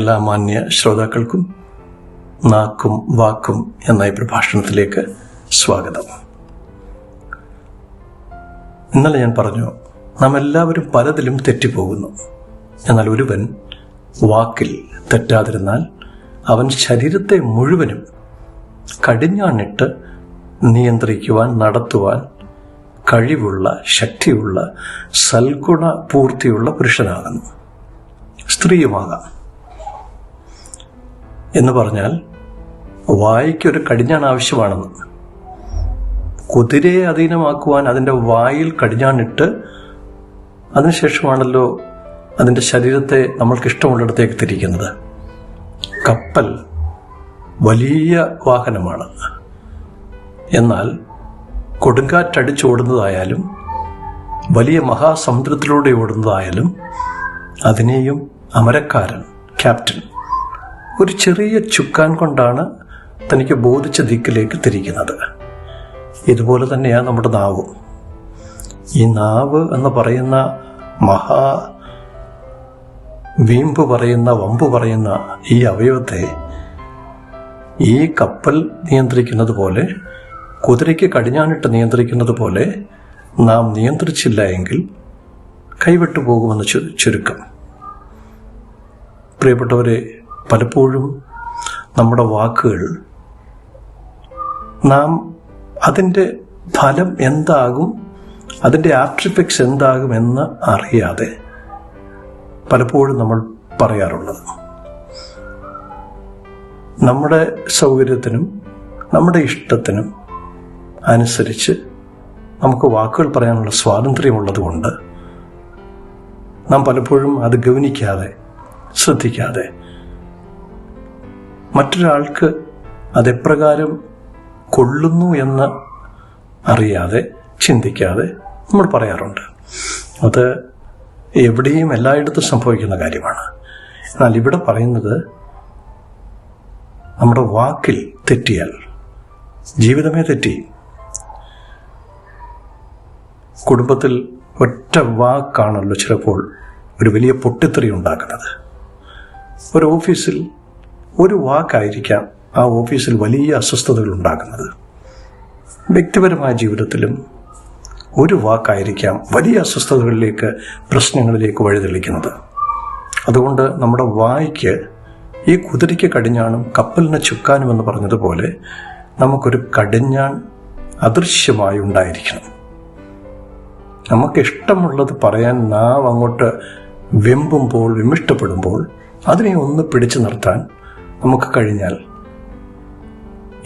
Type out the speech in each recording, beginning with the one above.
എല്ലാ മാന്യ ശ്രോതാക്കൾക്കും നാക്കും വാക്കും എന്ന ഈ പ്രഭാഷണത്തിലേക്ക് സ്വാഗതം. ഇന്നലെ ഞാൻ പറഞ്ഞു, നാം എല്ലാവരും പലതിലും തെറ്റിപ്പോകുന്നു. എന്നാൽ ഒരുവൻ വാക്കിൽ തെറ്റാതിരുന്നാൽ അവൻ ശരീരത്തെ മുഴുവനും കടിഞ്ഞാണിട്ട് നിയന്ത്രിക്കുവാൻ, നടത്തുവാൻ കഴിവുള്ള, ശക്തിയുള്ള, സൽഗുണ പൂർത്തിയുള്ള പുരുഷനാകുന്നു. സ്ത്രീയുമാകാം. എന്ന് പറഞ്ഞാൽ വായ്ക്കൊരു കടിഞ്ഞാൺ ആവശ്യമാണെന്ന്. കുതിരയെ അധീനമാക്കുവാൻ അതിൻ്റെ വായിൽ കടിഞ്ഞാണിട്ട് അതിനുശേഷമാണല്ലോ അതിൻ്റെ ശരീരത്തെ നമ്മൾക്കിഷ്ടമുള്ളിടത്തേക്ക് തിരിക്കുന്നത്. കപ്പൽ വലിയ വാഹനമാണ്. എന്നാൽ കൊടുങ്കാറ്റടിച്ചോടുന്നതായാലും വലിയ മഹാസമുദ്രത്തിലൂടെ ഓടുന്നതായാലും അതിനെയും അമരക്കാരൻ, ക്യാപ്റ്റൻ, ഒരു ചെറിയ ചുക്കാൻ കൊണ്ടാണ് തനിക്ക് ബോധിച്ച ദിക്കിലേക്ക് തിരിക്കുന്നത്. ഇതുപോലെ തന്നെയാണ് നമ്മുടെ നാവ്. ഈ നാവ് എന്ന് പറയുന്ന വീമ്പ് പറയുന്ന, വമ്പ് പറയുന്ന ഈ അവയവത്തെ ഈ കപ്പൽ നിയന്ത്രിക്കുന്നത് പോലെ, കുതിരയ്ക്ക് കടിഞ്ഞാണിട്ട് നിയന്ത്രിക്കുന്നത് പോലെ നാം നിയന്ത്രിച്ചില്ല എങ്കിൽ കൈവിട്ടു പോകുമെന്ന് ചുരുക്കം. പ്രിയപ്പെട്ടവരെ, പലപ്പോഴും നമ്മുടെ വാക്കുകൾ നാം അതിൻ്റെ ഫലം എന്താകും, അതിൻ്റെ ആഫ്റ്റർ ഇഫക്ട്സ് എന്താകുമെന്ന് അറിയാതെ പലപ്പോഴും നമ്മൾ പറയാറുള്ളത്. നമ്മുടെ സൗകര്യത്തിനും നമ്മുടെ ഇഷ്ടത്തിനും അനുസരിച്ച് നമുക്ക് വാക്കുകൾ പറയാനുള്ള സ്വാതന്ത്ര്യമുള്ളത് കൊണ്ട് നാം പലപ്പോഴും അത് ഗൗനിക്കാതെ, ശ്രദ്ധിക്കാതെ, മറ്റൊരാൾക്ക് അതെപ്രകാരം കൊള്ളുന്നു എന്ന് അറിയാതെ, ചിന്തിക്കാതെ നമ്മൾ പറയാറുണ്ട്. അത് എവിടെയും എല്ലായിടത്തും സംഭവിക്കുന്ന കാര്യമാണ്. എന്നാൽ ഇവിടെ പറയുന്നത്, നമ്മുടെ വാക്കിൽ തെറ്റിയാൽ ജീവിതമേ തെറ്റി. കുടുംബത്തിൽ ഒറ്റ വാക്കാണല്ലോ ചിലപ്പോൾ ഒരു വലിയ പൊട്ടിത്തെറി ഉണ്ടാക്കുന്നത്. ഒരു ഓഫീസിൽ ഒരു വാക്കായിരിക്കാം ആ ഓഫീസിൽ വലിയ അസ്വസ്ഥതകൾ ഉണ്ടാക്കുന്നത്. വ്യക്തിപരമായ ജീവിതത്തിലും ഒരു വാക്കായിരിക്കാം വലിയ അസ്വസ്ഥതകളിലേക്ക്, പ്രശ്നങ്ങളിലേക്ക് വഴിതെളിക്കുന്നത്. അതുകൊണ്ട് നമ്മുടെ വായ്ക്ക് ഈ കുതിരയ്ക്ക് കടിഞ്ഞാണും കപ്പലിന് ചുക്കാനും എന്ന് പറഞ്ഞതുപോലെ നമുക്കൊരു കടിഞ്ഞാൺ അദൃശ്യമായി ഉണ്ടായിരിക്കണം. നമുക്കിഷ്ടമുള്ളത് പറയാൻ നാം അങ്ങോട്ട് വെമ്പുമ്പോൾ, വിമിഷ്ടപ്പെടുമ്പോൾ അതിനെ ഒന്ന് പിടിച്ചു നിർത്താൻ നമുക്ക് കഴിഞ്ഞാൽ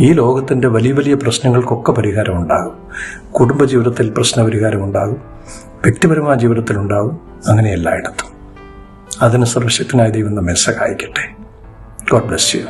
ഈ ലോകത്തിൻ്റെ വലിയ വലിയ പ്രശ്നങ്ങൾക്കൊക്കെ പരിഹാരമുണ്ടാകും. കുടുംബജീവിതത്തിൽ പ്രശ്നപരിഹാരമുണ്ടാകും, വ്യക്തിപരമായ ജീവിതത്തിലുണ്ടാകും, അങ്ങനെ എല്ലായിടത്തും. അതിന് സർവശക്തനായ ദൈവം നമ്മെ സഹായിക്കട്ടെ. God bless you.